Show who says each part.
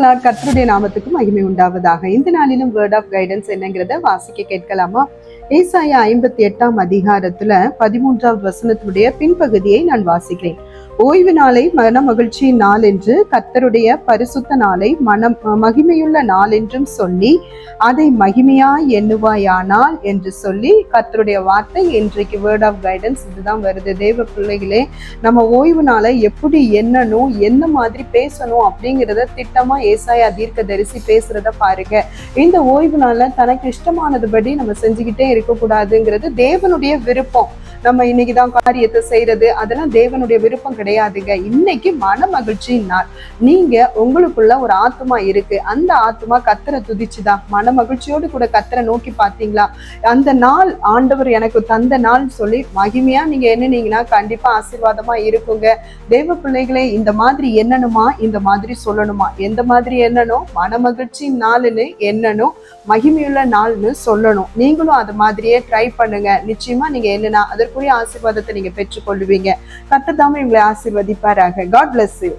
Speaker 1: பிரைஸ்லாட் கர்த்தருடைய நாமத்துக்கு மகிமை உண்டாவதாக. இந்த நாளிலும் வேர்ட் ஆஃப் கைடன்ஸ் என்னங்கிறத வாசிக்க கேட்கலாமா? ஏசாயா 58ஆம் அதிகாரத்துல 13வது வசனத்தினுடைய பின்பகுதியை நான் வாசிக்கிறேன். ஓய்வு நாளை மன மகிழ்ச்சியின் நாள் என்று, கர்த்தருடைய பரிசுத்த நாளை மகிமையுள்ள நாள் என்றும் சொல்லி அதை மகிமையாய் எண்ணுவாயானால் என்று சொல்லி கர்த்தருடைய வார்த்தை இன்றைக்கு வேர்ட் ஆஃப் கைடன்ஸ் இதுதான் வருது. தேவ பிள்ளைகளே, நம்ம ஓய்வு நாளை எப்படி எண்ணணும், என்ன மாதிரி பேசணும் அப்படிங்கிறத திட்டமா ஏசாயா தீர்க்கதரிசி பேசுறத பாருங்க. இந்த ஓய்வு நாள்ல தனக்கு இஷ்டமானதுபடி நம்ம செஞ்சுக்கிட்டே இருக்கக்கூடாதுங்கிறது தேவனுடைய விருப்பம். நம்ம இன்னைக்குதான் காரியத்தை செய்யறது, அதெல்லாம் தேவனுடைய விருப்பம் கிடையாதுங்க. இன்னைக்கு மன மகிழ்ச்சியின் நாள். நீங்க உங்களுக்குள்ள ஒரு ஆத்மா இருக்கு, அந்த ஆத்மா கர்த்தரை துதிச்சுதான் மன மகிழ்ச்சியோடு கூட கர்த்தரை நோக்கி பார்த்தீங்களா? அந்த நாள் ஆண்டவர் எனக்கு தந்த நாள் சொல்லி மகிமையா நீங்க எண்ணினீங்கன்னா கண்டிப்பா ஆசீர்வாதமா இருக்குங்க. தேவ பிள்ளைகளே, இந்த மாதிரி எண்ணணுமா, இந்த மாதிரி சொல்லணுமா? எந்த மாதிரி எண்ணணும்? மன மகிழ்ச்சியின் நாள்னு எண்ணணும், மகிமையுள்ள நாள்னு சொல்லணும். நீங்களும் அது மாதிரியே ட்ரை பண்ணுங்க. நிச்சயமா நீங்க என்னன்னா அதற்குரிய ஆசீர்வாதத்தை நீங்க பெற்றுக்கொள்வீங்க. கர்த்தர் தாமே உங்களை ஆசீர்வதிப்பாராக. God bless you.